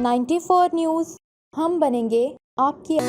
94 news, हम बनेंगे आपकी।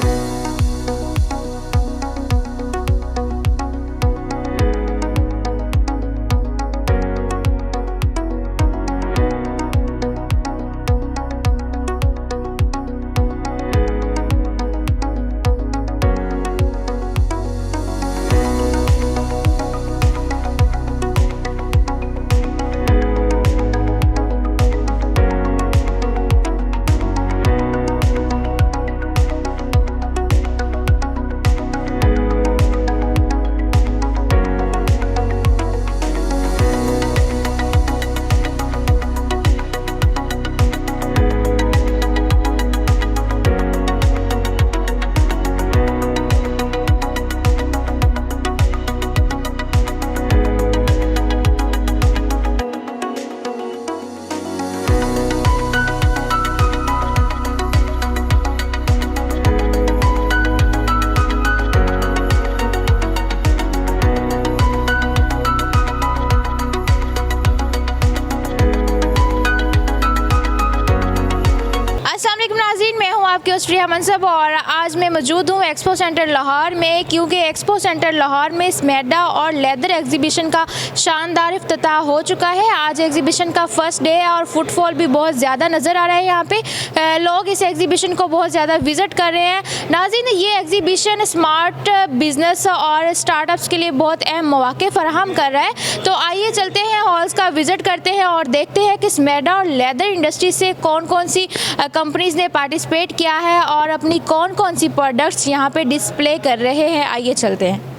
मैं हूं आपकी ऑस्ट्रिया मनसब और आज मैं मौजूद हूं एक्सपो सेंटर लाहौर में, क्योंकि एक्सपो सेंटर लाहौर में स्मेडा और लेदर एग्जीबिशन का शानदार इफ्तिताह हो चुका है। आज एग्जीबिशन का फर्स्ट डे है और फुटफॉल भी बहुत ज़्यादा नज़र आ रहा है। यहाँ पे लोग इस एग्जीबिशन को बहुत ज़्यादा विज़िट कर रहे हैं। नाज़रीन, ये एग्जीबिशन स्मार्ट बिजनेस और स्टार्टअप्स के लिए बहुत अहम मौके फराहम कर रहा है। तो आइए चलते हैं, हॉल्स का विज़िट करते हैं और देखते हैं कि स्मेडा और लेदर इंडस्ट्री से कौन कौन सी कंपनीज़ ने पार्टिसिपेट किया है और अपनी कौन कौन सी प्रोडक्ट्स यहाँ पे डिस्प्ले कर रहे हैं। आइए चलते हैं।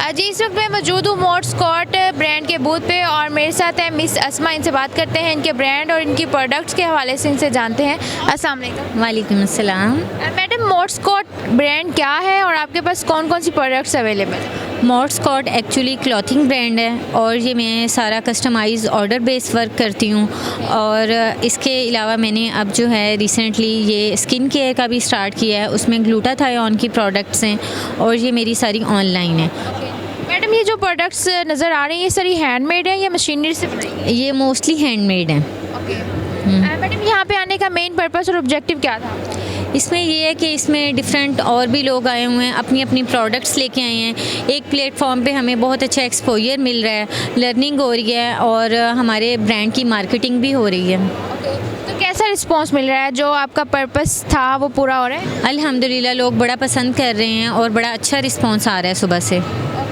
जी, इस वक्त मैं मौजूद हूँ मोटरस्कॉट ब्रांड के बूथ पे और मेरे साथ है मिस अस्मा। इनसे बात करते हैं, इनके ब्रांड और इनकी प्रोडक्ट्स के हवाले से इनसे जानते हैं। अस्सलाम वालेकुम। वालेकुम अस्सलाम। मैडम, मोटरस्कॉट ब्रांड क्या है और आपके पास कौन कौन सी प्रोडक्ट्स अवेलेबल हैं? मोटरस्कॉट एक्चुअली क्लॉथिंग ब्रांड है और ये मैं सारा कस्टमाइज ऑर्डर बेस वर्क करती हूँ। और इसके अलावा मैंने अब जो है रिसेंटली ये स्किन केयर का भी स्टार्ट किया है, उसमें ग्लूटाथायोन की प्रोडक्ट्स हैं और ये मेरी सारी ऑनलाइन है। मैडम, ये जो प्रोडक्ट्स नज़र आ रही हैं ये सारी हैंडमेड है या मशीनरी से बनाई है? ये मोस्टली हैंडमेड है। मैडम, यहाँ पे आने का मेन पर्पस और ऑब्जेक्टिव क्या था? इसमें ये है कि इसमें डिफरेंट और भी लोग आए हुए हैं, अपनी अपनी प्रोडक्ट्स लेके आए हैं। एक प्लेटफॉर्म पे हमें बहुत अच्छा एक्सपोजर मिल रहा है, लर्निंग हो रही है और हमारे ब्रांड की मार्केटिंग भी हो रही है। तो कैसा रिस्पांस मिल रहा है? जो आपका पर्पस था वो पूरा हो रहा है? अल्हम्दुलिल्लाह, लोग बड़ा पसंद कर रहे हैं और बड़ा अच्छा रिस्पांस आ रहा है सुबह से।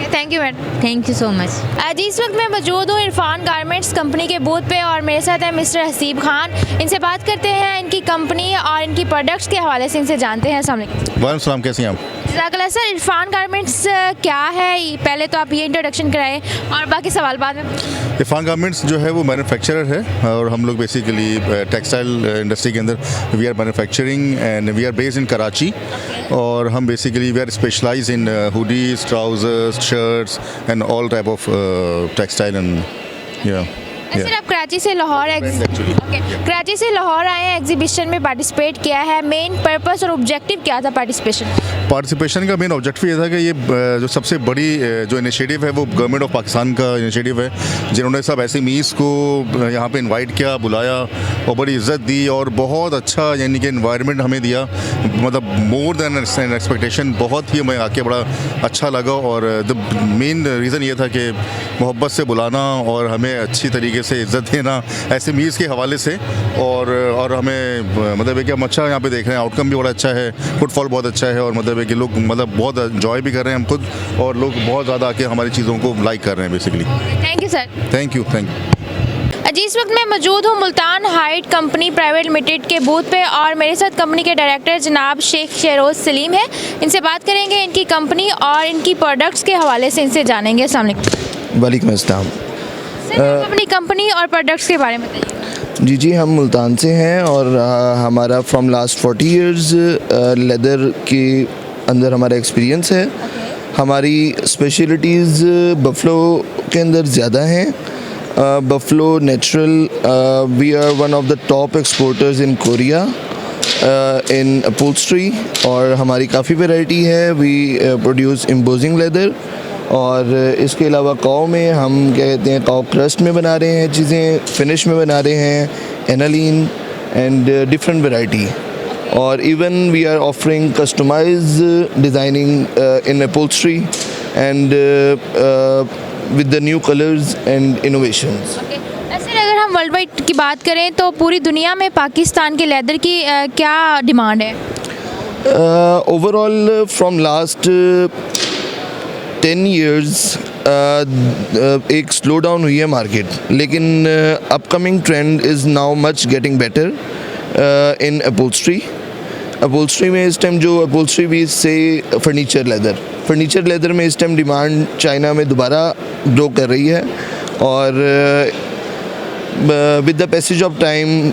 Thank you madam. Thank you so much. जी, इस वक्त मैं मौजूद हूँ इरफान गारमेंट्स कंपनी के बूथ पे और मेरे साथ है मिस्टर हसीब खान। इनसे बात करते हैं, इनकी कंपनी और इनकी प्रोडक्ट्स के हवाले से इनसे जानते हैं। अस्सलाम वालेकुम। वालेकुम सलाम, कैसी हैं आप? जज़ाकल्लाह। सर, इरफान गारमेंट्स क्या है? पहले तो आप ये इंट्रोडक्शन कराएं और बाकी सवाल बाद में। इरफान गारमेंट्स जो है वो मैन्युफैक्चरर है और हम लोग बेसिकली टेक्सटाइल इंडस्ट्री के अंदर we are manufacturing and we are based in Karachi. और हम basically we are specialise in hoodies, trousers, shirts and all type of textile and sir, आप कराची से लाहौर कराची से लाहौर आए हैं, एग्जीबिशन में पार्टिसिपेट किया है। मेन पर्पस और ऑब्जेक्टिव क्या था पार्टिसिपेशन का मेन ऑब्जेक्टिव ये था कि ये जो सबसे बड़ी जो इनिशिएटिव है वो गवर्नमेंट ऑफ पाकिस्तान का इनिशिएटिव है, जिन्होंने सब SMEs को यहाँ पे इनवाइट किया, बुलाया और बड़ी इज़्ज़त दी और बहुत अच्छा यानी कि इन्वायरमेंट हमें दिया। मतलब मोर दैन एन एक्सपेक्टेशन, बहुत ही हमें आके बड़ा अच्छा लगा। और द मेन रीज़न ये था कि मोहब्बत से बुलाना और हमें अच्छी तरीके से इज़्ज़त देना SMEs के हवाले से। और हमें मतलब है कि हम अच्छा यहाँ पे देख रहे हैं, आउटकम भी बड़ा अच्छा है, फुटफॉल बहुत अच्छा है और मतलब है कि लोग मतलब बहुत एंजॉय भी कर रहे हैं हम खुद, और लोग बहुत ज़्यादा आके हमारी चीज़ों को लाइक कर रहे हैं basically. Thank you sir. Thank you. जी, इस वक्त मैं मौजूद हूँ Multan height company private limited के बूथ पे और मेरे साथ कंपनी के डायरेक्टर जनाब शेख शहरोज़ सलीम है। इनसे बात करेंगे, इनकी कंपनी और इनकी प्रोडक्ट्स के हवाले से इनसे जानेंगे। अस्सलाम वालेकुम। वालेकुम अस्सलाम। अपनी कंपनी और प्रोडक्ट्स के बारे में बताइए। जी, हम मुल्तान से हैं और हमारा फ्रॉम लास्ट 40 इयर्स लेदर के अंदर हमारा एक्सपीरियंस है। हमारी स्पेशलिटीज़ बफलो के अंदर ज़्यादा हैं। Buffalo Natural, we are one of the top exporters in Korea in upholstery और हमारी काफ़ी वैरायटी है। वी प्रोड्यूस एम्बोजिंग लेदर और इसके अलावा काओ में हम क्या कहते हैं, काओ क्रस्ट में बना रहे हैं चीज़ें, फिनिश में बना रहे हैं, aniline and different variety. Or even we are offering customized designing in upholstery and with the new colors and innovations. ऐसे अगर हम वर्ल्ड वाइड की बात करें तो पूरी दुनिया में पाकिस्तान के लेदर की क्या डिमांड है? Overall from last 10 years एक स्लो डाउन हुई है मार्केट, लेकिन upcoming trend is now much getting better in upholstery में इस टाइम जो अपहोल्स्ट्री भी से फर्नीचर लेदर में इस टाइम डिमांड चाइना में दोबारा ग्रो कर रही है, और with the passage of time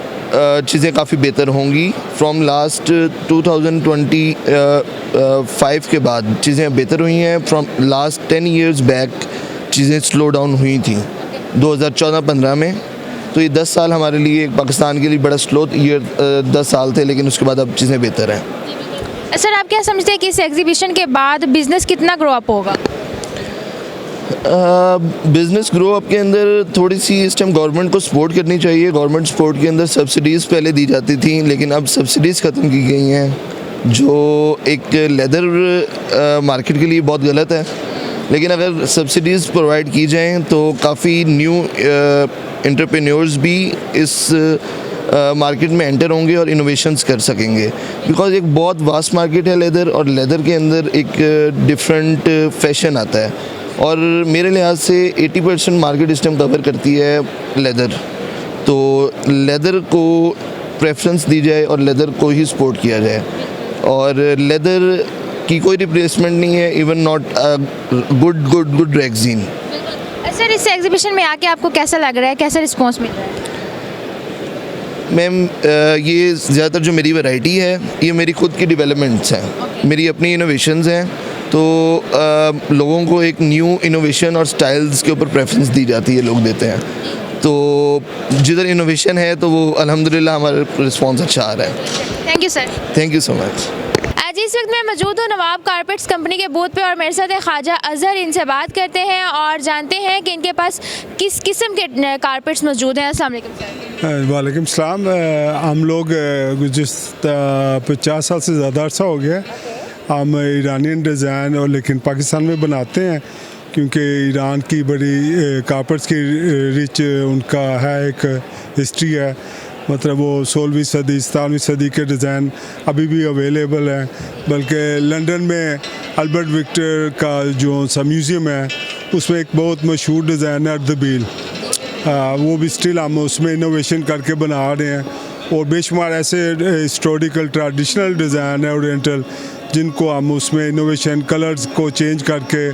चीज़ें काफ़ी बेहतर होंगी. फ्रॉम लास्ट 2025 के बाद चीज़ें बेहतर हुई हैं. फ्रॉम लास्ट 10 years बैक चीज़ें स्लो डाउन हुई थी 2014-15 में. तो ये 10 साल हमारे लिए पाकिस्तान के लिए बड़ा स्लो ईयर 10 साल थे, लेकिन उसके बाद अब चीज़ें बेहतर हैं. सर आप क्या समझते हैं कि इस एग्जीबिशन के बाद बिजनेस कितना ग्रो अप होगा? बिज़नेस ग्रो अप के अंदर थोड़ी सी इस टाइम गवर्नमेंट को सपोर्ट करनी चाहिए. गवर्नमेंट सपोर्ट के अंदर सब्सिडीज़ पहले दी जाती थी, लेकिन अब सब्सिडीज़ ख़त्म की गई हैं, जो एक लेदर मार्केट के लिए बहुत गलत है. लेकिन अगर सब्सिडीज़ प्रोवाइड की जाएँ तो काफ़ी न्यू एंटरप्रेन्योर्स भी इस मार्केट में एंटर होंगे और इनोवेशंस कर सकेंगे. बिकॉज़ एक बहुत वास्ट मार्केट है लेदर, और लेदर के अंदर एक डिफरेंट फैशन आता है, और मेरे लिहाज से 80% मार्केट इस टाइम कवर करती है लेदर. तो लेदर को प्रेफरेंस दी जाए और लेदर को ही सपोर्ट किया जाए, और लेदर की कोई रिप्लेसमेंट नहीं है, even not good rexine. Sir इस एग्जीबिशन में आके आपको कैसा लग रहा है, कैसा रिस्पॉन्स मिल रहा है? मैम ये ज़्यादातर जो मेरी वैरायटी है ये मेरी खुद की डेवलपमेंट्स हैं, मेरी अपनी इनोवेशंस हैं. तो लोगों को एक न्यू इनोवेशन और स्टाइल्स के ऊपर प्रेफरेंस दी जाती है, लोग देते हैं. तो जिधर इनोवेशन है तो वो अल्हम्दुलिल्लाह हमारा रिस्पॉन्स अच्छा आ रहा है. Thank you sir. Thank you so much. आज इस वक्त मैं मौजूद हूँ नवाब कारपेट्स कंपनी के बूथ पे, और मेरे साथ है ख्वाजा अजहर. इनसे बात करते हैं और जानते हैं कि इनके पास किस किस्म के कारपेट्स मौजूद हैं. अस्सलाम वालेकुम सर. वालेकुम सलाम. हम लोग जिस 50 साल से ज़्यादा अर्सा हो गया हम ईरानियन डिज़ाइन और लेकिन पाकिस्तान में बनाते हैं, क्योंकि ईरान की बड़ी कारपेट्स की रिच उनका है एक हिस्ट्री है. मतलब वो 16वीं सदी 17वीं सदी के डिज़ाइन अभी भी अवेलेबल हैं. बल्कि लंदन में अल्बर्ट विक्टर का जो सा म्यूज़ियम है उसमें एक बहुत मशहूर डिज़ाइन है अर्दबील, वो भी स्टिल हम उसमें इनोवेशन करके बना रहे हैं. और बेशुमार ऐसे हिस्टोरिकल ट्रेडिशनल डिज़ाइन है ओरिएंटल, जिनको हम उसमें इनोवेशन कलर्स को चेंज करके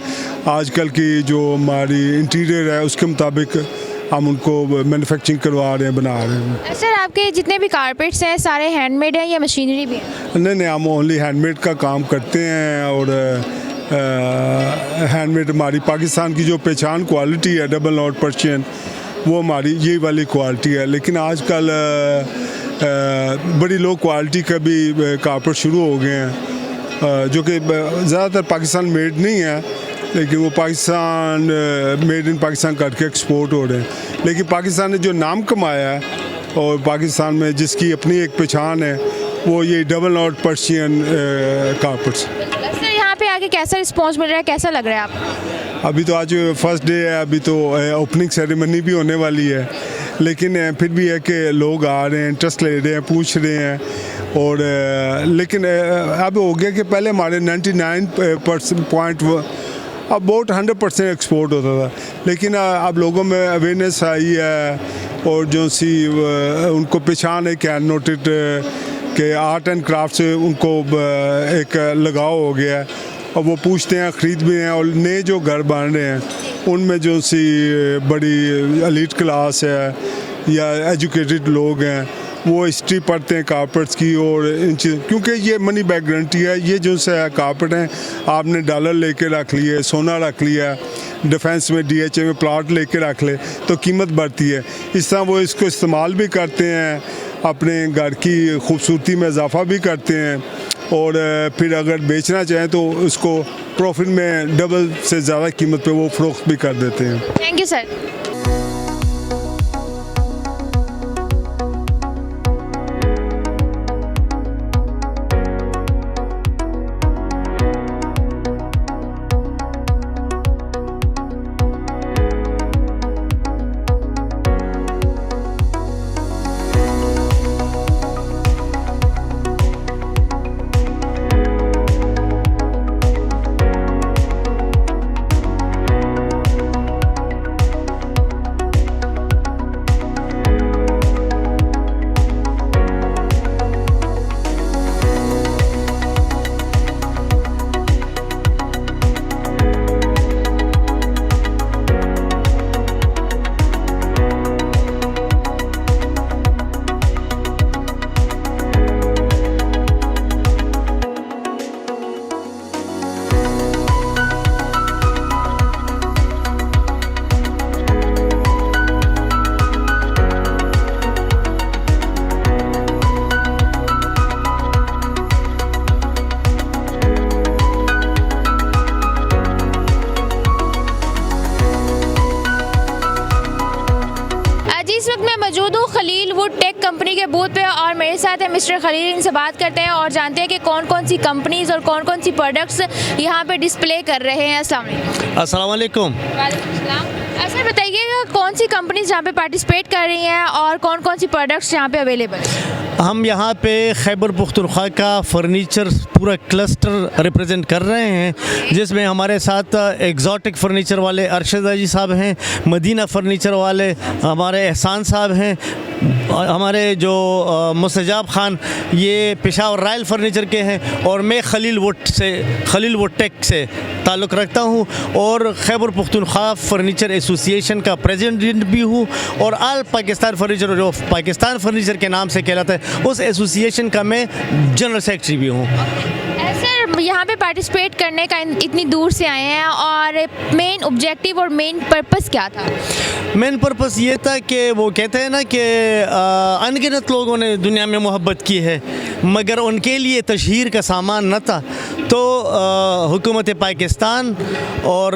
आजकल की जो हमारी इंटीरियर है उसके मुताबिक हम उनको मैन्युफैक्चरिंग करवा रहे हैं, बना रहे हैं. सर आपके जितने भी कारपेट्स हैं सारे हैंडमेड हैं या मशीनरी भी हैं? नहीं, हम ओनली हैंडमेड का काम करते हैं. और हैंडमेड हमारी पाकिस्तान की जो पहचान क्वालिटी है डबल नॉट पर्शियन, वो हमारी ये वाली क्वालिटी है. लेकिन आजकल बड़ी लो क्वालिटी का भी कारपेट शुरू हो गए हैं, जो कि ज़्यादातर पाकिस्तान मेड नहीं है, लेकिन वो पाकिस्तान मेड इन पाकिस्तान करके एक्सपोर्ट हो रहे हैं. लेकिन पाकिस्तान ने जो नाम कमाया है और पाकिस्तान में जिसकी अपनी एक पहचान है, वो ये double not Persian carpets. Sir यहाँ पे आके कैसा रिस्पॉन्स मिल रहा है, कैसा लग रहा है आपको? अभी तो आज फर्स्ट डे है, अभी तो ओपनिंग सेरेमनी भी होने वाली है, लेकिन फिर भी है कि लोग आ रहे हैं, इंटरेस्ट ले रहे हैं, पूछ रहे हैं. और लेकिन अब हो गया कि पहले हमारे 99% अबाउट 100% एक्सपोर्ट होता था, लेकिन अब लोगों में अवेयरनेस आई है और जो सी उनको पहचान है कैन नोटेड के आर्ट एंड क्राफ्ट से उनको एक लगाव हो गया है, और वो पूछते हैं, ख़रीद भी हैं. और नए जो घर बन रहे हैं उनमें जो सी बड़ी एलीट क्लास है या एजुकेटेड लोग हैं, वो हिस्ट्री पढ़ते हैं कारपेट्स की और इन चीज़, क्योंकि ये मनी बैक गारंटी है. ये जो से कारपेट हैं, आपने डॉलर लेके रख लिए, सोना रख लिया, डिफेंस में DHA में प्लाट लेके रख ले तो कीमत बढ़ती है. इस तरह वो इसको इस्तेमाल भी करते हैं, अपने घर की खूबसूरती में इजाफा भी करते हैं, और फिर अगर बेचना चाहें तो उसको प्रॉफिट में डबल से ज़्यादा कीमत पे वो फ़रोख्त भी कर देते हैं. Thank you sir. मौजूद हूँ खलील वुड टेक कंपनी के बूथ पे और मेरे साथ है मिस्टर खलील। इनसे बात करते हैं और जानते हैं कि कौन कौन सी कंपनीज और कौन कौन सी प्रोडक्ट्स यहाँ पे डिस्प्ले कर रहे हैं। अस्सलाम वालेकुम। सर बताइएगा कौन सी कंपनीज यहाँ पे पार्टिसिपेट कर रही हैं और कौन कौन सी प्रोडक्ट्स यहाँ पे अवेलेबल हैं। हम यहाँ पे खैबर पुख्तनख्वा का फर्नीचर पूरा क्लस्टर रिप्रेजेंट कर रहे हैं, जिसमें हमारे साथ एग्जॉटिक फ़र्नीचर वाले अरशद जी साहब हैं, मदीना फ़र्नीचर वाले हमारे एहसान साहब हैं, हमारे जो मुस्तजाब खान ये पेशावर रॉयल फर्नीचर के हैं, और मैं खलील वुड टेक से ताल्लुक़ रखता हूँ और खैबर पुख्तनख्वा फर्नीचर एसोसिएशन का प्रेसिडेंट भी हूँ और आल पाकिस्तान फर्नीचर जो पाकिस्तान फर्नीचर के नाम से कहलाता है उस एसोसिएशन का मैं जनरल सेक्रेटरी भी हूँ। सर यहाँ पे पार्टिसिपेट करने का इतनी दूर से आए हैं और मेन ऑब्जेक्टिव और मेन पर्पस क्या था। मेन पर्पस ये था कि वो कहते हैं ना कि अनगिनत लोगों ने दुनिया में मोहब्बत की है मगर उनके लिए तशहीर का सामान न था, तो हुकूमत पाकिस्तान और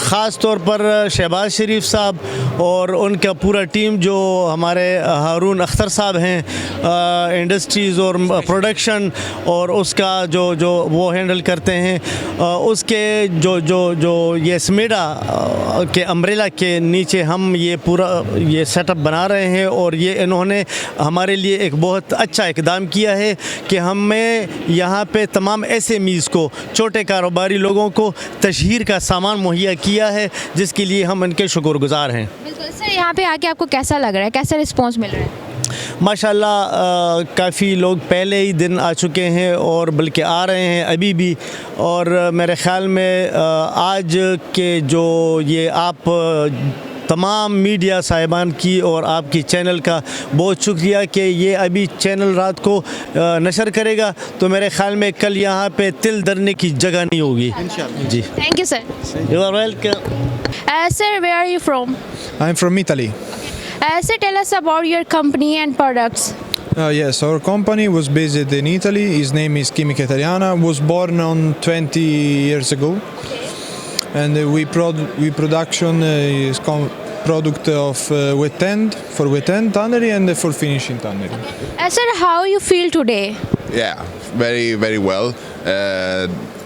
ख़ास तौर पर शहबाज शरीफ साहब और उनका पूरा टीम जो हमारे हारून अख्तर साहब हैं इंडस्ट्रीज़ और प्रोडक्शन और उसका जो वो हैंडल करते हैं, उसके जो ये स्मेडा के अम्ब्रेला के नीचे हम ये पूरा ये सेटअप बना रहे हैं और ये इन्होंने हमारे लिए एक बहुत अच्छा इक़दाम किया है कि हमें यहाँ पे तमाम SMEs को, छोटे कारोबारी लोगों को तशहीर का सामान मुहैया किया है, जिसके लिए हम इनके शुक्रगुज़ार हैं। बिल्कुल सर, यहाँ पे आके आपको कैसा लग रहा है, कैसा रिस्पॉन्स मिल रहा है। माशाल्लाह काफ़ी लोग पहले ही दिन आ चुके हैं और बल्कि आ रहे हैं अभी भी, और मेरे ख़्याल में आज के जो ये आप तमाम मीडिया साहिबान की और आपकी चैनल का बहुत शुक्रिया कि ये अभी चैनल रात को नशर करेगा, तो मेरे ख़्याल में कल यहाँ पे तिल धरने की जगह नहीं होगी जी। Thank you sir. You are welcome. Sir where are you from. I'm from Italy. Sir, tell us about your company and products. Yes, our company was based in Italy. His name is Chimica Italiana. Was born on 20 years ago, and we production is product of wet end for wet end tannery and for finishing tannery. Sir, how you feel today? Yeah, very, very well.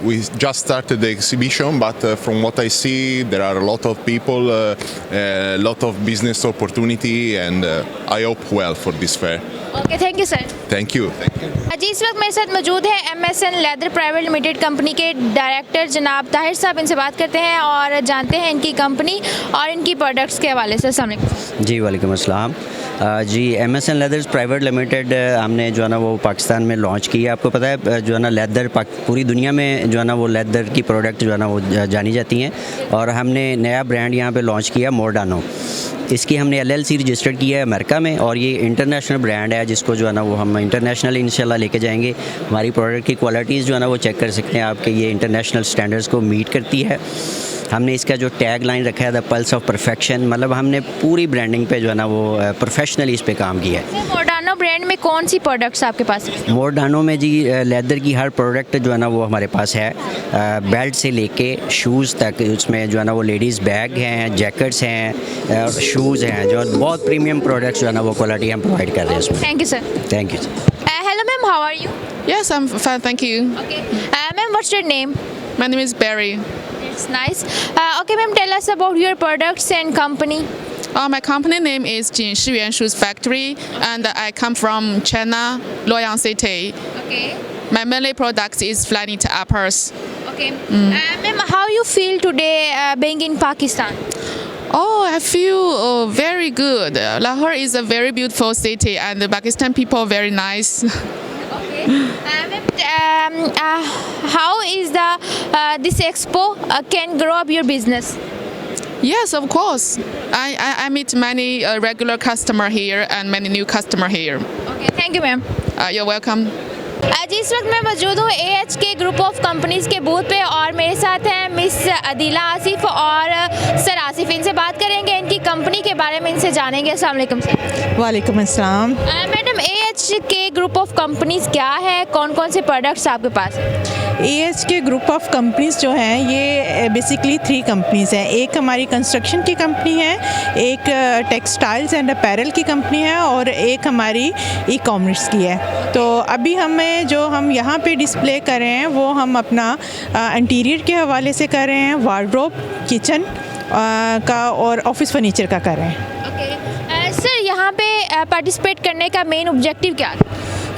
We just started the exhibition, but from what I see, there are a lot of people, a lot of business opportunity, and I hope well for this fair. Okay, thank you, sir. Thank you. Thank you. जी, इस वक्त मेरे साथ मौजूद है MSN leather private limited company के director जनाब ताहिर साहब। इनसे बात करते हैं और जानते हैं इनकी कंपनी और इनकी प्रोडक्ट्स के हवाले से। अस्सलाम वालेकुम। जी वालेकुम अस्सलाम। जी MSN लेदर्स प्राइवेट लिमिटेड हमने जो है ना वो पाकिस्तान में लॉन्च की है। आपको पता है जो है ना लेदर पूरी दुनिया में जो है ना वो लेदर की प्रोडक्ट जो है ना वो जानी जाती हैं, और हमने नया ब्रांड यहाँ पे लॉन्च किया मोर्डानो। इसकी हमने LLC रजिस्टर्ड किया है अमेरिका में, और ये इंटरनेशनल ब्रांड है जिसको जो है ना वो हम इंटरनेशनल इंशाल्लाह लेके जाएंगे। हमारी प्रोडक्ट की क्वालिटीज़ जो है ना वो चेक कर सकते हैं आपके, ये इंटरनेशनल स्टैंडर्ड्स को मीट करती है। हमने इसका जो टैग लाइन रखा है द पल्स ऑफ परफेक्शन, मतलब हमने पूरी ब्रांडिंग पे जो है ना वो प्रोफेशनली इस पे काम किया है। मोर्डानो ब्रांड में कौन सी प्रोडक्ट्स आपके पास है? मोर्डानो में जी लेदर की हर प्रोडक्ट जो है ना वो हमारे पास है, बेल्ट से लेके शूज़ तक। उसमें जो है ना वो लेडीज़ बैग हैं, जैकेट्स हैं, शूज़ हैं, जो बहुत प्रीमियम प्रोडक्ट्स जो है ना वो क्वालिटी हम प्रोवाइड कर रहे हैं उसमें। Thank you sir. Thank you. Hello ma'am, how are you? Yes, I'm fine, thank you. Okay. Ma'am, what's your name? My name is Barry. It's nice. Okay, ma'am, tell us about your products and company. My company name is Jin Shiyuan Shoes Factory, and I come from China, Luoyang City. Okay. My mainly products is Flyknit uppers. Okay. Ma'am, how you feel today being in Pakistan? Oh, I feel very good. Lahore is a very beautiful city, and the Pakistan people are very nice. How is this expo can grow up your business? Yes, of course. I meet many regular customer here and many new customer here. Okay, thank you, ma'am. You're welcome. जी, इस वक्त मैं मौजूद हूँ AHK group of companies के booth पे और मेरे साथ हैं मिस अदीला आसिफ और सर आसिफ। इनसे बात करेंगे, इनकी कंपनी के बारे में इनसे जानेंगे। अस्सलाम वालेकुम सर। वालेकुम अस्सलाम। Madam, AHK group of companies क्या है, कौन कौन से प्रोडक्ट्स आपके पास हैं? AH के ग्रुप ऑफ कंपनीज जो हैं ये बेसिकली 3 कंपनीज़ हैं। एक हमारी कंस्ट्रक्शन की कंपनी है, एक टेक्सटाइल्स एंड अपैरल की कंपनी है और एक हमारी ई-कॉमर्स की है। तो अभी हमें जो हम यहाँ पे डिस्प्ले कर रहे हैं वो हम अपना इंटीरियर के हवाले से कर रहे हैं, वार्डरोब, किचन का और ऑफिस फर्नीचर का कर रहे हैं। सर यहाँ पे पार्टिसिपेट करने का मेन ऑब्जेक्टिव क्या था?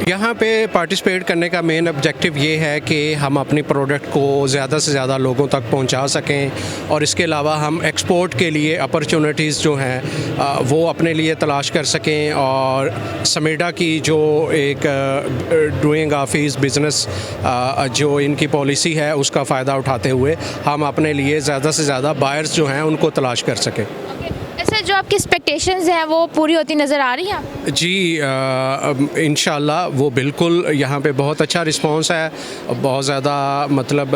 यहाँ पे पार्टिसिपेट करने का मेन ऑब्जेक्टिव ये है कि हम अपनी प्रोडक्ट को ज़्यादा से ज़्यादा लोगों तक पहुँचा सकें और इसके अलावा हम एक्सपोर्ट के लिए अपॉर्चुनिटीज़ जो हैं वो अपने लिए तलाश कर सकें और समेडा की जो एक डूइंग ऑफिस बिज़नेस जो इनकी पॉलिसी है उसका फ़ायदा उठाते हुए हम अपने लिए ज़्यादा से ज़्यादा बायर्स जो हैं उनको तलाश कर सकें। सर जो आपकी एक्सपेक्टेशंस हैं वो पूरी होती नज़र आ रही हैं? जी इंशाल्लाह वो बिल्कुल यहाँ पे बहुत अच्छा रिस्पांस है, बहुत ज़्यादा मतलब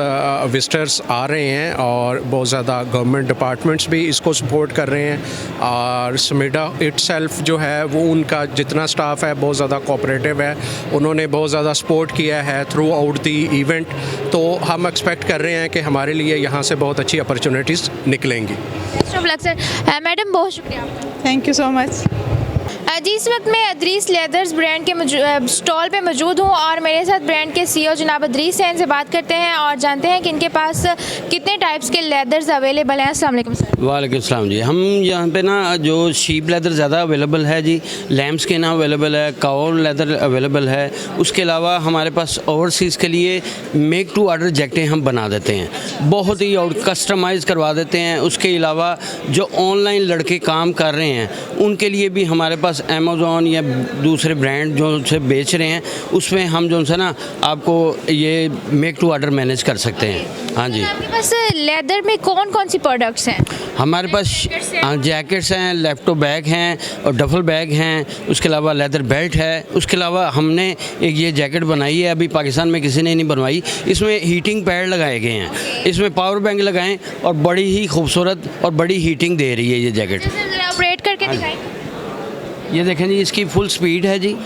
विजिटर्स आ रहे हैं और बहुत ज़्यादा गवर्नमेंट डिपार्टमेंट्स भी इसको सपोर्ट कर रहे हैं और समेडा इटसेल्फ जो है वो उनका जितना स्टाफ है बहुत ज़्यादा कोऑपरेटिव है, उन्होंने बहुत ज़्यादा सपोर्ट किया है थ्रू आउट दी इवेंट। तो हम एक्सपेक्ट कर रहे हैं कि हमारे लिए यहाँ से बहुत अच्छी अपॉर्चुनिटीज़ निकलेंगी। सर मैडम बहुत शुक्रिया आपका। Thank you so much. जी इस वक्त मैं अदरीस लेदर्स ब्रांड के स्टॉल पे मौजूद हूँ और मेरे साथ ब्रांड के CEO जनाब अदरीस हैं। इनसे बात करते हैं और जानते हैं कि इनके पास कितने टाइप्स के लेदर्स अवेलेबल हैं। अस्सलाम वालेकुम सर। वालेकुम सलाम जी। हम यहाँ पे ना जो शीप लेदर ज़्यादा अवेलेबल है जी, लैम्ब स्किन अवेलेबल है, काउ लेदर अवेलेबल है। उसके अलावा हमारे पास ओवरसीज़ के लिए मेक टू ऑर्डर जैकेटें हम बना देते हैं, बहुत ही और कस्टमाइज़ करवा देते हैं। उसके अलावा जो ऑनलाइन लड़के काम कर रहे हैं उनके लिए भी हमारे पास अमेज़ॉन या दूसरे ब्रांड जो से बेच रहे हैं उसमें हम जो है ना आपको ये मेक टू ऑर्डर मैनेज कर सकते हैं। हाँ जी। आपके पास लेदर में कौन कौन सी प्रोडक्ट्स हैं? हमारे पास जैकेट्स हैं, लैपटॉप बैग हैं और डफल बैग हैं। उसके अलावा लेदर बेल्ट है। उसके अलावा हमने एक ये जैकेट बनाई है, अभी पाकिस्तान में किसी ने नहीं बनवाई। इसमें हीटिंग पैड लगाए गए हैं, इसमें पावर बैंक लगाएं और बड़ी ही खूबसूरत और बड़ी हीटिंग दे रही है ये जैकेट। ऑपरेट करके दिखाएं। ये देखें जी, इसकी फुल स्पीड है जी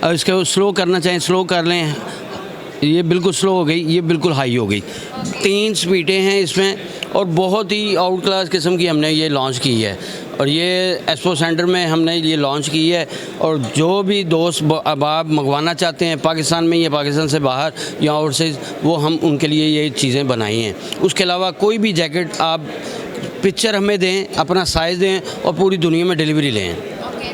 और इसको स्लो करना चाहें स्लो कर लें। ये बिल्कुल स्लो हो गई, ये बिल्कुल हाई हो गई। 3 स्पीडें हैं इसमें और बहुत ही आउट क्लास किस्म की हमने ये लॉन्च की है और ये एक्सपो सेंटर में हमने ये लॉन्च की है। और जो भी दोस्त अब आप मंगवाना चाहते हैं पाकिस्तान में या पाकिस्तान से बाहर या और से, वो हम उनके लिए ये चीज़ें बनाई हैं। उसके अलावा कोई भी जैकेट आप पिक्चर हमें दें, अपना साइज़ दें और पूरी दुनिया में डिलीवरी लें।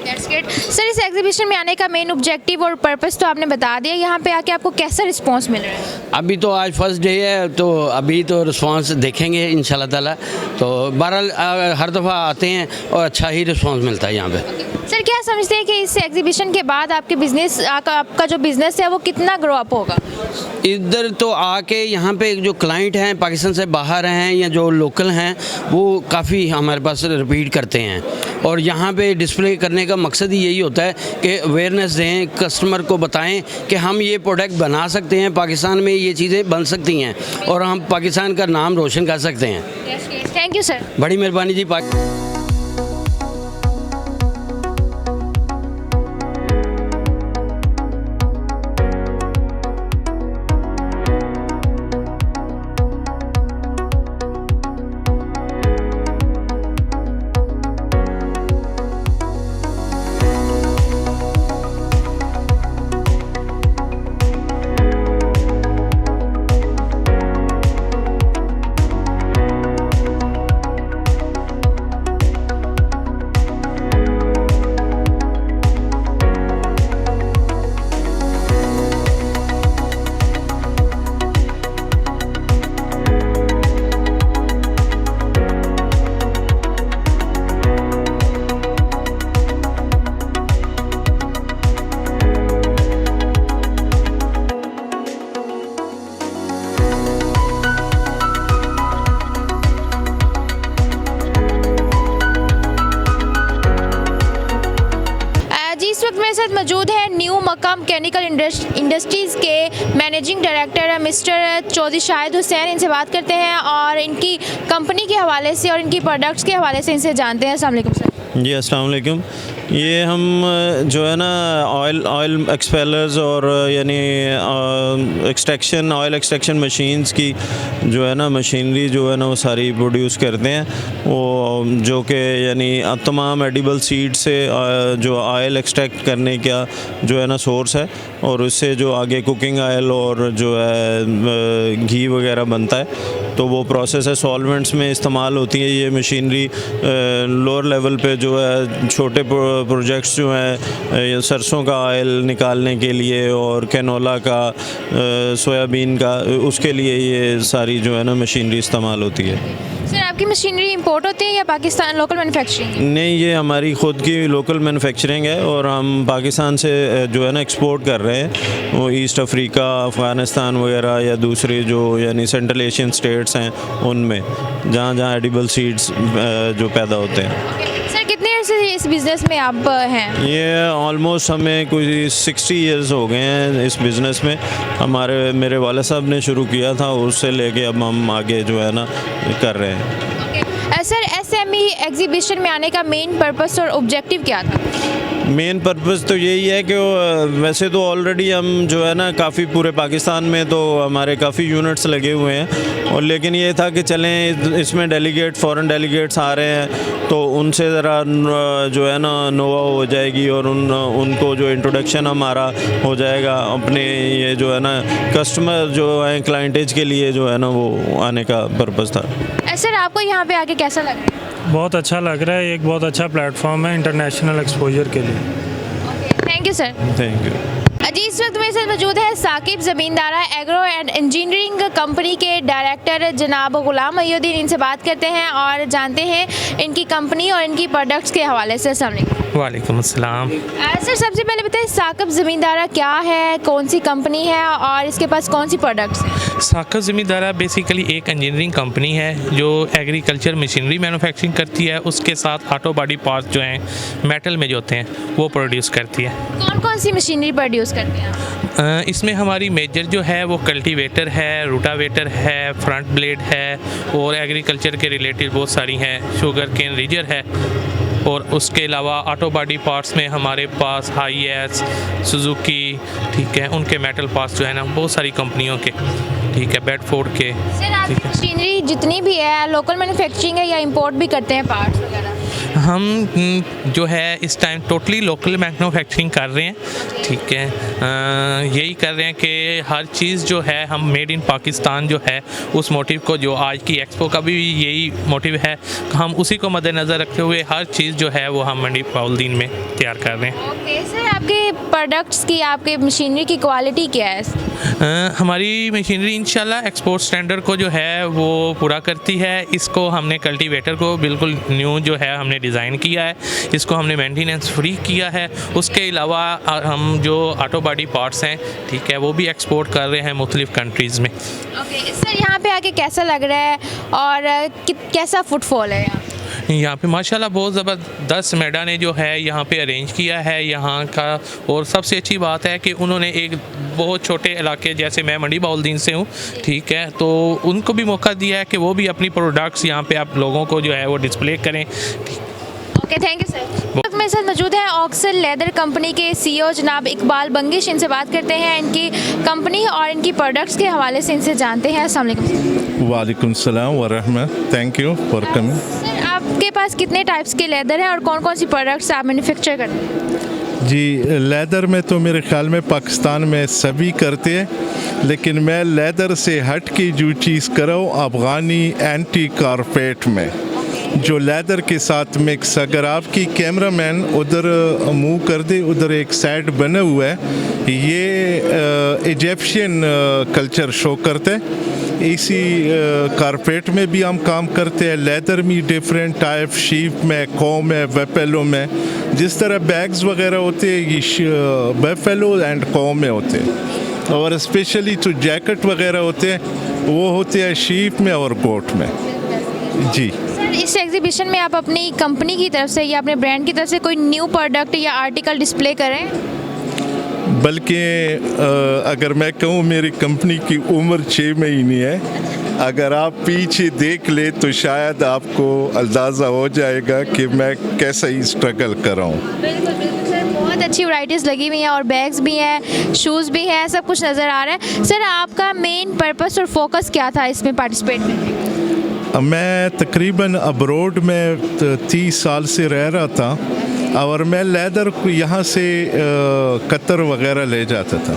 सर इस एग्जीबिशन में आने का मेन ऑब्जेक्टिव और पर्पस तो आपने बता दिया, यहाँ पे आके आपको कैसा रिस्पांस मिल रहा है? अभी तो आज फर्स्ट डे है तो अभी तो रिस्पांस देखेंगे इंशाल्लाह ताला। तो बहरहाल हर दफ़ा आते हैं और अच्छा ही रिस्पांस मिलता है यहाँ पे। सर क्या समझते हैं कि इस एग्जीबिशन के बाद आपके बिजनेस आपका जो बिज़नेस है वो कितना ग्रो अप होगा? इधर तो आके यहाँ पे जो क्लाइंट हैं पाकिस्तान से बाहर हैं या जो लोकल हैं वो काफ़ी हमारे पास रिपीट करते हैं और यहाँ पे डिस्प्ले करने का मकसद ही यही होता है कि अवेयरनेस दें, कस्टमर को बताएं कि हम ये प्रोडक्ट बना सकते हैं, पाकिस्तान में ये चीज़ें बन सकती हैं और हम पाकिस्तान का नाम रोशन कर सकते हैं। Thank you sir. बड़ी मेहरबानी जी। मेरे साथ मौजूद है न्यू मकाम केमिकल इंडस्ट्रीज़ के managing director mister Chaudhry Shahid Hussain. इनसे बात करते हैं और इनकी कंपनी के हवाले से और इनकी प्रोडक्ट्स के हवाले से इनसे जानते हैं। अस्सलाम वालेकुम सर। जी अस्सलाम वालेकुम। ये हम जो है ना ऑयल एक्सपेलर्स और यानी ऑयल एक्सट्रैक्शन मशीन्स की जो है ना मशीनरी जो है ना वो सारी प्रोड्यूस करते हैं, वो जो कि यानी तमाम एडिबल सीड से जो ऑयल एक्सट्रैक्ट करने का जो है ना सोर्स है, और उससे जो आगे कुकिंग ऑयल और जो है घी वगैरह बनता है, तो वो प्रोसेस है सॉल्वेंट्स में इस्तेमाल होती है ये मशीनरी। लोअर लेवल पे जो है छोटे प्रोजेक्ट्स जो हैं सरसों का ऑयल निकालने के लिए और कैनोला का, सोयाबीन का, उसके लिए ये सारी जो है ना मशीनरी इस्तेमाल होती है। सर आपकी मशीनरी इंपोर्ट होती है या पाकिस्तान लोकल मैन्युफैक्चरिंग? नहीं, ये हमारी ख़ुद की लोकल मैन्युफैक्चरिंग है और हम पाकिस्तान से जो है ना एक्सपोर्ट कर रहे हैं, वो ईस्ट अफ्रीका, अफ़गानिस्तान वगैरह या दूसरे जो यानी सेंट्रल एशियन स्टेट्स हैं उनमें, जहाँ जहाँ एडिबल सीड्स जो पैदा होते हैं। सर कितने अर्से से इस बिज़नेस में आप हैं? ये ऑलमोस्ट हमें कोई 60 इयर्स हो गए हैं इस बिज़नेस में। मेरे वाले साहब ने शुरू किया था, उससे लेके अब हम आगे जो है ना कर रहे हैं। सर SME एग्जीबिशन में आने का मेन पर्पस और ऑब्जेक्टिव क्या था? मेन पर्पस तो यही है कि वैसे तो ऑलरेडी हम जो है ना काफ़ी पूरे पाकिस्तान में तो हमारे काफ़ी यूनिट्स लगे हुए हैं, और लेकिन ये था कि चलें इसमें फॉरेन डेलीगेट्स आ रहे हैं तो उनसे ज़रा जो है ना नोवा हो जाएगी और उनको जो इंट्रोडक्शन हमारा हो जाएगा अपने ये जो है ना कस्टमर जो है क्लाइंटेज के लिए जो है ना वो आने का पर्पस था। सर आपको यहाँ पे आके कैसा लग रहा है? बहुत अच्छा लग रहा है, एक बहुत अच्छा प्लेटफॉर्म है इंटरनेशनल एक्सपोजर के लिए। Thank you sir. Thank you. जी इस वक्त मेरे साथ मौजूद है Saqib Zamindara agro and engineering company के डायरेक्टर जनाब गुलाम मोहिउद्दीन। इनसे बात करते हैं और जानते हैं इनकी कंपनी और इनकी प्रोडक्ट्स के हवाले से। अस्सलाम वालेकुम। वालेकुम अस्सलाम। सर सबसे पहले बताइए साकिब ज़मींदारा क्या है, कौन सी कंपनी है और इसके पास कौन सी प्रोडक्ट्स हैं? साकिब ज़मींदारा बेसिकली एक इंजीनियरिंग कंपनी है जो एग्रीकल्चर मशीनरी मैन्युफैक्चरिंग करती है, उसके साथ ऑटो बॉडी पार्ट्स जो हैं मेटल में जो होते हैं वो प्रोड्यूस करती है। कौन कौन सी मशीनरी प्रोड्यूस करती है? इसमें हमारी मेजर जो है वो कल्टीवेटर है, रूटावेटर है, फ्रंट ब्लेड है, और एग्रीकल्चर के रिलेटेड बहुत सारी हैं, शुगर केन रीजर है, और उसके अलावा ऑटो बॉडी पार्ट्स में हमारे पास हाईएस, सुजुकी, ठीक है, उनके मेटल पार्ट्स जो है ना बहुत सारी कंपनियों के, ठीक है, बेडफोर्ड के। सर आपकी मशीनरी जितनी भी है लोकल मैन्युफैक्चरिंग है या इंपोर्ट भी करते हैं पार्ट्स वगैरह? हम जो है इस टाइम टोटली लोकल मैन्युफैक्चरिंग कर रहे हैं, ठीक है, यही कर रहे हैं कि हर चीज़ जो है हम मेड इन पाकिस्तान जो है उस मोटिव को, जो आज की एक्सपो का भी यही मोटिव है, हम उसी को मद्देनज़र रखते हुए हर चीज़ जो है वो हम मंडी पाउलदीन में तैयार कर रहे हैं। ओके सर आपके प्रोडक्ट्स की, आपके मशीनरी की क्वालिटी क्या है? हमारी मशीनरी इंशाल्लाह एक्सपोर्ट स्टैंडर्ड को जो है वो पूरा करती है। इसको हमने कल्टीवेटर को बिल्कुल न्यू जो है हमने डिज़ाइन किया है, इसको हमने मेंटेनेंस फ्री किया है। उसके अलावा हम जो ऑटो बॉडी पार्ट्स हैं, ठीक है, वो भी एक्सपोर्ट कर रहे हैं मुख्तलिफ कंट्रीज़ में। ओके सर यहाँ पे आके कैसा लग रहा है और कैसा फुटफॉल है यहाँ पे? माशाल्लाह बहुत ज़बरदस्त मैडा ने जो है यहाँ पे अरेंज किया है यहाँ का, और सबसे अच्छी बात है कि उन्होंने एक बहुत छोटे इलाके, जैसे मैं मंडी बाउलदीन से हूँ, ठीक है, तो उनको भी मौका दिया है कि वो भी अपनी प्रोडक्ट्स यहाँ पे आप लोगों को जो है वो डिस्प्ले करें। Okay thank you sir. मेरे साथ मौजूद है ऑक्सल लेदर कंपनी के CEO जनाब इकबाल बंगिश। इनसे बात करते हैं इनकी कंपनी और इनकी प्रोडक्ट्स के हवाले से इनसे जानते हैं। अस्सलाम वालेकुम। वालेकुम सलाम व रहमत। Thank you for coming. Sir आपके पास कितने टाइप्स के लेदर हैं और कौन कौन सी प्रोडक्ट्स आप मैन्युफैक्चर करते हैं? जी लेदर में तो मेरे ख्याल में पाकिस्तान में सभी करते हैं, लेकिन मैं लेदर से हट के जो चीज़ कर रहा हूँ अफ़गानी एंटी कारपेट में जो लेदर के साथ मिक्स, अगर आपकी कैमरामैन उधर मूव कर दे, उधर एक साइड बना हुआ है, ये इजिप्शियन कल्चर शो करते हैं। इसी कारपेट में भी हम काम करते हैं, लेदर में डिफरेंट टाइप, शीप में, कॉ में, वेपेलो में, जिस तरह बैग्स वगैरह होते हैं ये वेपेलो एंड कॉ में होते हैं, और स्पेशली जो जैकेट वगैरह होते हैं वो होते हैं शीप में और गोट में। जी इस एग्जीबिशन में आप अपनी कंपनी की तरफ से या अपने ब्रांड की तरफ से कोई न्यू प्रोडक्ट या आर्टिकल डिस्प्ले करें? बल्कि अगर मैं कहूँ मेरी कंपनी की उम्र 6 महीने है, अगर आप पीछे देख ले तो शायद आपको अंदाज़ा हो जाएगा कि मैं कैसा ही स्ट्रगल कर रहा हूँ। बिल्कुल बिल्कुल सर, बहुत अच्छी वैरायटीज़ लगी हुई हैं और बैग्स भी हैं, शूज़ भी हैं, सब कुछ नज़र आ रहा है। सर आपका मेन पर्पस और फोकस क्या था इसमें पार्टिसिपेट करने का? मैं तकरीबन अब्रोड में 30 साल से रह रहा था और मैं लेदर को यहाँ से कतर वगैरह ले जाता था।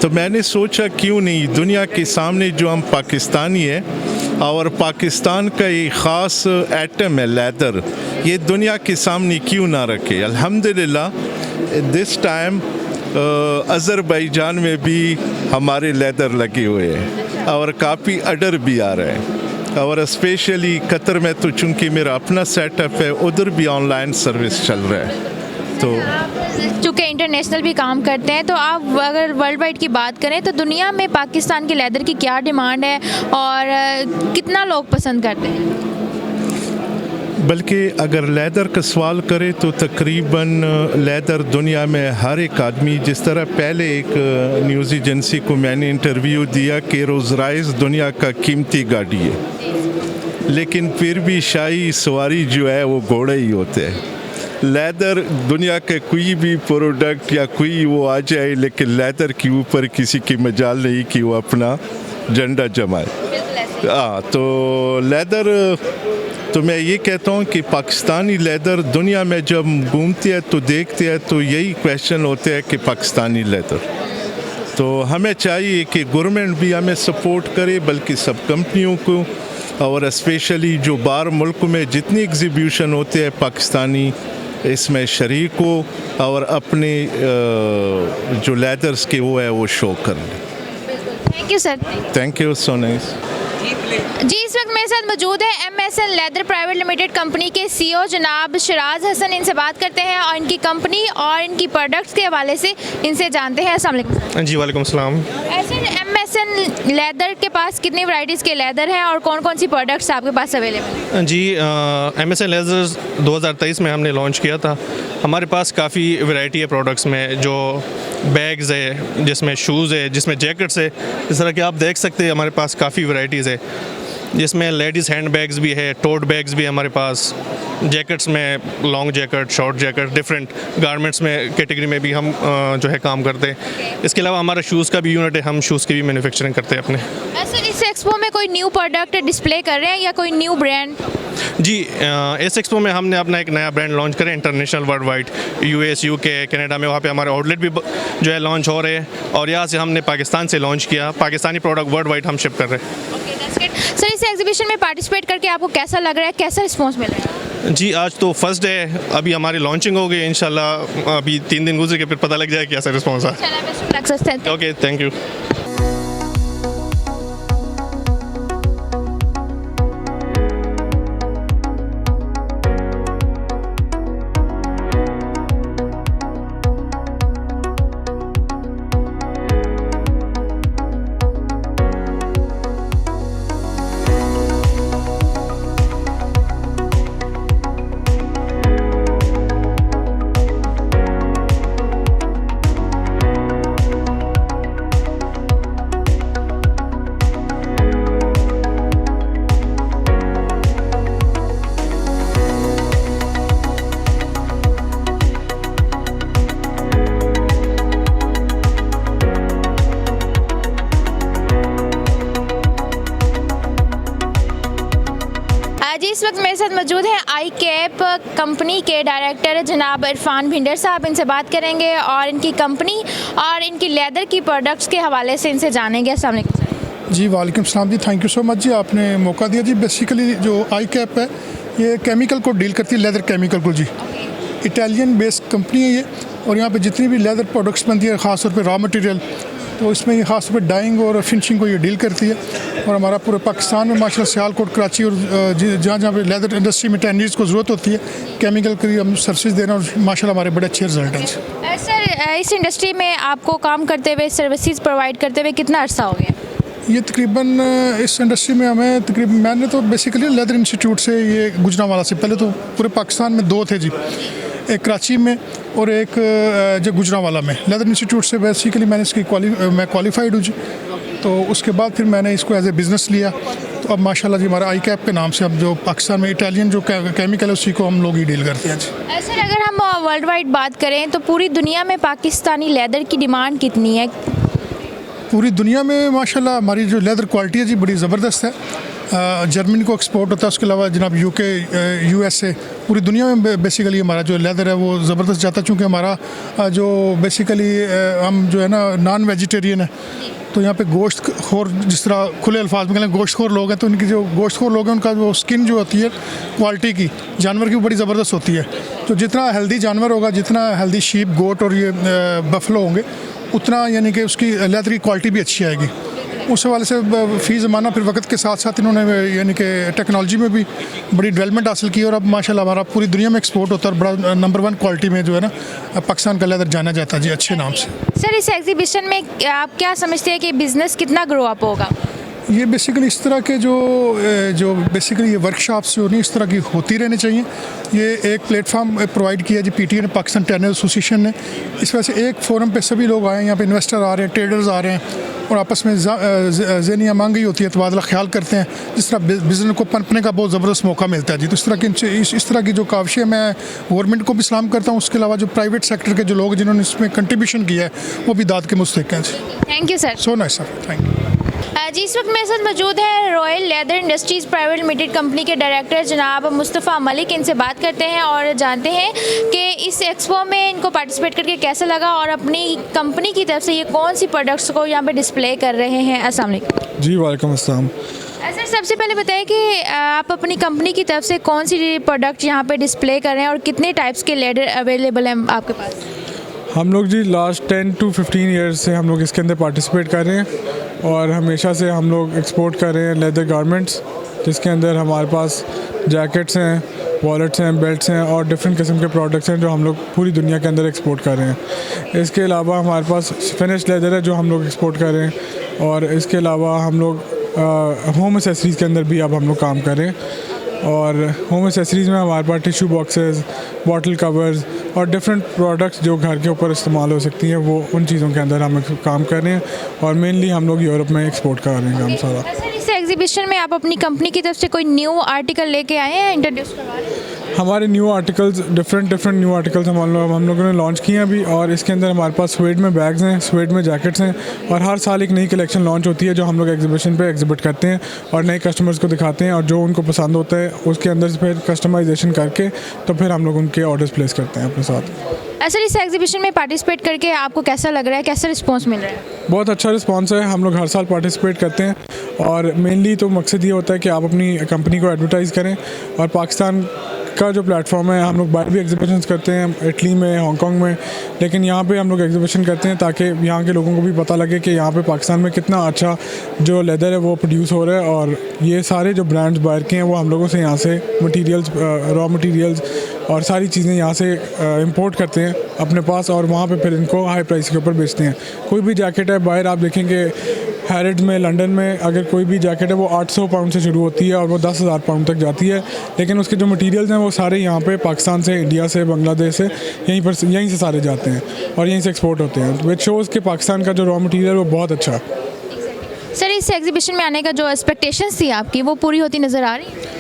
तो मैंने सोचा क्यों नहीं दुनिया के सामने जो हम पाकिस्तानी हैं और पाकिस्तान का एक ख़ास एटम है लेदर, ये दुनिया के सामने क्यों ना रखे। अल्हम्दुलिल्लाह दिस टाइम अज़रबैजान में भी हमारे लेदर लगे हुए हैं और काफ़ी ऑर्डर भी आ रहे हैं और स्पेशली कतर में तो चूँकि मेरा अपना सेटअप है, उधर भी ऑनलाइन सर्विस चल रहा है। तो चूँकि इंटरनेशनल भी काम करते हैं, तो आप अगर वर्ल्ड वाइड की बात करें तो दुनिया में पाकिस्तान के लेदर की क्या डिमांड है और कितना लोग पसंद करते हैं? बल्कि अगर लेदर का सवाल करें तो तकरीबन लेदर दुनिया में हर एक आदमी, जिस तरह पहले एक न्यूज़ एजेंसी को मैंने इंटरव्यू दिया कि रोज़ राइस दुनिया का कीमती गाड़ी है, लेकिन फिर भी शाही सवारी जो है वो घोड़े ही होते हैं। लेदर दुनिया के कोई भी प्रोडक्ट या कोई वो आ जाए, लेकिन लेदर के ऊपर किसी की मजाल नहीं कि वो अपना झंडा जमाए। तो लेदर, तो मैं ये कहता हूँ कि पाकिस्तानी लेदर दुनिया में जब घूमती है तो देखते हैं तो यही क्वेश्चन होते हैं कि पाकिस्तानी लेदर। तो हमें चाहिए कि गवर्नमेंट भी हमें सपोर्ट करे, बल्कि सब कंपनियों को, और स्पेशली जो बाहर मुल्क में जितनी एग्जीबिशन होते हैं पाकिस्तानी इसमें शरीक हो और अपने जो लेदर्स के वो है वो शो कर लें। Thank you sir. Thank you, so nice. जी, इस वक्त मेरे साथ मौजूद है MSN leather private limited company के CEO जनाब शराज हसन। इनसे बात करते हैं और इनकी कंपनी और इनकी प्रोडक्ट्स के हवाले से इनसे जानते हैं। अस्सलाम वालेकुम। जी वालेकुम सलाम। ऐसे MSN लेदर के पास कितनी वैरायटीज़ के लेदर हैं और कौन कौन सी प्रोडक्ट्स आपके पास अवेलेबल हैं? जी MSN लेदर्स 2023 में हमने लॉन्च किया था। हमारे पास काफ़ी वैरायटी है प्रोडक्ट्स में, जो बैग्स है, जिसमें शूज़ है, जिसमें जैकेट्स है। इस तरह के आप देख सकते हैं हमारे पास काफ़ी वैरायटीज़ है, जिसमें लेडीज़ हैंड बैग्स भी है, टोट बैग्स भी है हमारे पास, जैकेट्स में long jacket, short jacket, different garments में कैटेगरी में भी हम जो है काम करते हैं। इसके अलावा हमारा शूज़ का भी यूनिट है, हम शूज़ की भी मैन्युफैक्चरिंग करते हैं अपने। सर इस एक्सपो में कोई न्यू प्रोडक्ट डिस्प्ले कर रहे हैं या कोई न्यू ब्रांड? जी, इस एक्सपो में हमने अपना एक नया ब्रांड लॉन्च करें international world wide, US, UK, Canada में, वहाँ पे हमारे आउटलेट भी जो है लॉन्च हो रहे हैं और यहाँ से हमने पाकिस्तान से लॉन्च किया। पाकिस्तानी प्रोडक्ट वर्ल्ड वाइड हम शिप कर रहे हैं। सर इस एग्जीबिशन में पार्टिसिपेट करके आपको कैसा लग रहा है, कैसा रिस्पॉन्स मिल रहा है? जी, आज तो फर्स्ट डे है, अभी हमारी लॉन्चिंग हो गई, इंशाल्लाह अभी 3 दिन गुजरे के फिर पता लग जाए कैसा रिस्पॉन्स है। Okay, thank you. इस वक्त मेरे साथ मौजूद हैं आई कैप कंपनी के डायरेक्टर जनाब इरफान भिंडर साहब। इनसे बात करेंगे और इनकी कंपनी और इनकी लेदर की प्रोडक्ट्स के हवाले से इनसे जानेंगे। अस्सलाम वालेकुम। जी वालेकुम सलाम जी, थैंक यू सो मच जी, आपने मौका दिया जी। बेसिकली जो आई कैप है ये केमिकल को डील करती है, लेदर केमिकल को जी। इटालियन बेस्ड कंपनी है ये, और यहाँ पे जितनी भी लेदर प्रोडक्ट्स बनती है ख़ास तौर पे रॉ मटेरियल, तो इसमें ये ख़ास तौर पे डाइंग और फिनिशिंग को ये डील करती है। और हमारा पूरे पाकिस्तान में माशाल्लाह सियालकोट, कराची और जहाँ जहाँ पे लेदर इंडस्ट्री में टेक्नीज को ज़रूरत होती है केमिकल की हम सर्विस दे रहे हैं और माशाल्लाह हमारे बड़े अच्छे रिजल्ट हैं। सर इस इंडस्ट्री में आपको काम करते हुए, सर्विसेज प्रोवाइड करते हुए कितना अर्सा हो गया? ये तकरीबन इस इंडस्ट्री में हमें तकरीबन, मैंने तो बेसिकली लेदर इंस्टीट्यूट से, ये गुजरांवाला से, पहले तो पूरे पाकिस्तान में 2 थे जी, एक कराची में और एक जो गुजरांवाला में। लेदर इंस्टीट्यूट से बेसिकली मैंने इसकी मैं क्वालिफाइड हूँ जी। तो उसके बाद फिर मैंने इसको एज ए बिज़नेस लिया, तो अब माशाल्लाह जी हमारा आई कैप के नाम से अब जो पाकिस्तान में इटालियन जो केमिकल है उसी को हम लोग ही डील करते हैं जी। सर अगर हम वर्ल्ड वाइड बात करें तो पूरी दुनिया में पाकिस्तानी लेदर की डिमांड कितनी है? पूरी दुनिया में माशाल्लाह हमारी जो लेदर क्वालिटी है जी बड़ी ज़बरदस्त है। जर्मनी को एक्सपोर्ट होता है, उसके अलावा जनाब यूके, यूएसए, पूरी दुनिया में बेसिकली हमारा जो लेदर है वो ज़बरदस्त जाता है। चूँकि हमारा जो बेसिकली हम जो है ना नॉन वेजिटेरियन है, तो यहाँ पे गोश्त खोर, जिस तरह खुले अल्फाज में कहें गोश्त खोर लोग हैं, तो इनकी जो गोश्त खोर लोग हैं उनका जो स्किन जो होती है क्वालिटी की जानवर की बड़ी ज़बरदस्त होती है। तो जितना हेल्दी जानवर होगा, जितना हेल्दी शीप, गोट और ये बफलो होंगे, उतना यानी कि उसकी लेदर की क्वालिटी भी अच्छी आएगी। उस हवाले से फ़ी ज़माना फिर वक्त के साथ साथ इन्होंने यानी कि टेक्नोलॉजी में भी बड़ी डेवलपमेंट हासिल की और अब माशाल्लाह हमारा पूरी दुनिया में एक्सपोर्ट होता है और बड़ा नंबर 1 क्वालिटी में जो है ना पाकिस्तान का लेदर जाना जाता है जी, अच्छे नाम से। सर इस एग्जीबिशन में आप क्या समझते हैं कि बिज़नेस कितना ग्रो अप होगा? ये बेसिकली इस तरह के जो बेसिकली ये वर्कशॉप्स जो नहीं इस तरह की होती रहनी चाहिए। ये एक प्लेटफॉर्म प्रोवाइड किया जी पीटीए ने, पाकिस्तान टेनर एसोसिएशन ने। इस वजह से एक फोरम पे सभी लोग आए हैं, यहाँ पे इन्वेस्टर आ रहे हैं, ट्रेडर्स आ रहे हैं और आपस में ज़हनी मांगी होती है, तबादला ख्याल करते हैं, जिस तरह बिज़नेस को पनपने का बहुत ज़बरदस्त मौका मिलता है जी। तो इस तरह की जो काविश है, मैं गवर्नमेंट को भी सलाम करता हूँ, उसके अलावा जो प्राइवेट सेक्टर के जो लोग जिन्होंने इसमें कंट्रीब्यूशन किया है वो भी दाद के मुस्तहिक हैं जी। Thank you sir. So nice sir, thank you. जी इस वक्त मेरे साथ मौजूद है royal leather industries private limited company के डायरेक्टर जनाब मुस्तफ़ा मलिक। इनसे बात करते हैं और जानते हैं कि इस एक्सपो में इनको पार्टिसिपेट करके कैसा लगा और अपनी कंपनी की तरफ से ये कौन सी प्रोडक्ट्स को यहाँ पे डिस्प्ले कर रहे हैं। अस्सलाम वालेकुम। जी वालेकुम अस्सलाम। सर सबसे पहले बताइए कि आप अपनी कंपनी की तरफ से कौन सी प्रोडक्ट यहाँ पे डिस्प्ले कर रहे हैं और कितने टाइप्स के लेदर अवेलेबल हैं आपके पास? हम लोग जी लास्ट 10 to 15 ईयर्स से हम लोग इसके अंदर पार्टिसिपेट कर रहे हैं और हमेशा से हम लोग एक्सपोर्ट कर रहे हैं लेदर गारमेंट्स, जिसके अंदर हमारे पास जैकेट्स हैं, वॉलेट्स हैं, बेल्ट्स हैं और डिफरेंट किस्म के प्रोडक्ट्स हैं जो हम लोग पूरी दुनिया के अंदर एक्सपोर्ट कर रहे हैं। इसके अलावा हमारे पास फिनिश लेदर है जो हम लोग एक्सपोर्ट कर रहे हैं और इसके अलावा हम लोग होम एसेसरीज़ के अंदर भी अब हम लोग काम कर रहे हैं। और होम एसेसरीज़ में हमारे पास टिश्यू बॉक्सेस, बॉटल कवर्स और डिफरेंट प्रोडक्ट्स जो घर के ऊपर इस्तेमाल हो सकती हैं, वो उन चीज़ों के अंदर हम काम कर रहे हैं और मेनली हम लोग यूरोप में एक्सपोर्ट कर रहे हैं काम सारा। सर इस एग्जीबिशन में आप अपनी कंपनी की तरफ से कोई न्यू आर्टिकल लेके आए हैं, इंट्रोड्यूस करवा रहे हैं? हमारे new articles different new articles हम लोगों ने लॉन्च किए हैं अभी और इसके अंदर हमारे पास स्वेड में बैग्स हैं, स्वेड में जैकेट्स हैं और हर साल एक नई कलेक्शन लॉन्च होती है जो हम लोग एग्जीबिशन पे एग्जिबिट करते हैं और नए कस्टमर्स को दिखाते हैं और जो उनको पसंद होता है उसके अंदर से फिर कस्टमाइजेशन करके तो फिर हम लोग उनके ऑर्डर्स प्लेस करते हैं अपने साथ। सर इस एग्जीबिशन में पार्टिसिपेट करके आपको कैसा लग रहा है, कैसा रिस्पांस मिल रहा है? बहुत अच्छा रिस्पांस है। हम लोग हर साल पार्टिसिपेट करते हैं और मेनली तो मकसद ये होता है कि आप अपनी कंपनी को एडवर्टाइज़ करें और पाकिस्तान का जो प्लेटफॉर्म है, हम लोग बाहर भी एग्जीबिशंस करते हैं, इटली में, हांगकांग में, लेकिन यहाँ पे हम लोग एग्जीबिशन करते हैं ताकि यहाँ के लोगों को भी पता लगे कि यहाँ पे पाकिस्तान में कितना अच्छा जो लेदर है वो प्रोड्यूस हो रहा है और ये सारे जो ब्रांड्स बाहर के हैं वो हम लोगों से यहाँ से मटेरियल्स, रॉ मटेरियल्स और सारी चीज़ें यहाँ से इंपोर्ट करते हैं अपने पास और वहाँ पे फिर इनको हाई प्राइस के ऊपर बेचते हैं। कोई भी जैकेट है बाहर आप देखेंगे हैरिड में, लंदन में अगर कोई भी जैकेट है वो 800 पाउंड से शुरू होती है और वो 10,000 पाउंड तक जाती है, लेकिन उसके जो मटेरियल्स हैं वो सारे यहाँ पे पाकिस्तान से, इंडिया से, बांग्लादेश से यहीं से सारे जाते हैं और यहीं से एक्सपोर्ट होते हैं, विच शोज़ कि पाकिस्तान का जो रॉ मटेरियल वो बहुत अच्छा है। सर इस एग्जीबिशन में आने का जो एक्सपेक्टेशंस थी आपकी वो पूरी होती नज़र आ रही है?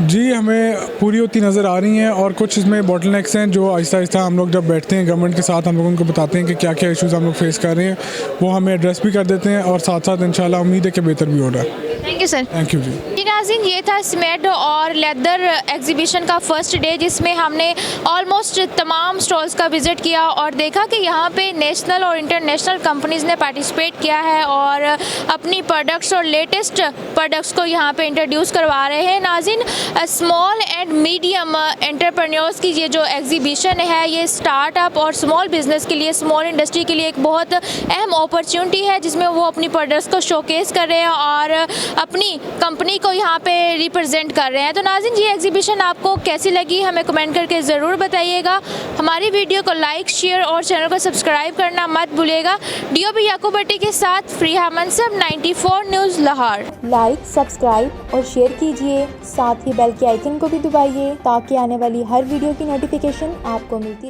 जी हमें पूरी होती नज़र आ रही हैं और कुछ इसमें बॉटलनेक्स हैं जो आहिस्ता आहिस्ता हम लोग जब बैठते हैं गवर्नमेंट के साथ हम लोग उनको बताते हैं कि क्या क्या इश्यूज़ हम लोग फेस कर रहे हैं, वो हमें एड्रेस भी कर देते हैं और साथ साथ इंशाल्लाह उम्मीद है कि बेहतर भी हो रहा है। Thank you sir. Thank you जी। नाज़रीन ये था स्मेड और लेदर एग्जीबिशन का फर्स्ट डे जिसमें हमने ऑलमोस्ट तमाम स्टॉल्स का विज़िट किया और देखा कि यहाँ पे नेशनल और इंटरनेशनल कंपनीज़ ने पार्टिसिपेट किया है और अपनी प्रोडक्ट्स और लेटेस्ट प्रोडक्ट्स को यहाँ पे इंट्रोड्यूस करवा रहे हैं। नाज़रीन स्मॉल एंड मीडियम एंटरप्रेन्योर्स की ये जो एग्जीबिशन है ये स्टार्टअप और स्मॉल बिजनेस के लिए, स्मॉल इंडस्ट्री के लिए एक बहुत अहम अपॉर्चुनिटी है जिसमें वो अपनी प्रोडक्ट्स को शोकेस कर रहे हैं और अपनी कंपनी को यहाँ पे रिप्रेजेंट कर रहे हैं। तो नाज़रीन ये एग्जीबिशन आपको कैसी लगी हमें कमेंट करके ज़रूर बताइएगा। हमारी वीडियो को लाइक, शेयर और चैनल को सब्सक्राइब करना मत भूलिएगा। DOP याकूब भट्टी के साथ Freeha मनसब, 94 news Lahore. Like, subscribe और शेयर कीजिए, साथ ही बेल के आइकन को भी दबाइए ताकि आने वाली हर वीडियो की नोटिफिकेशन आपको मिलती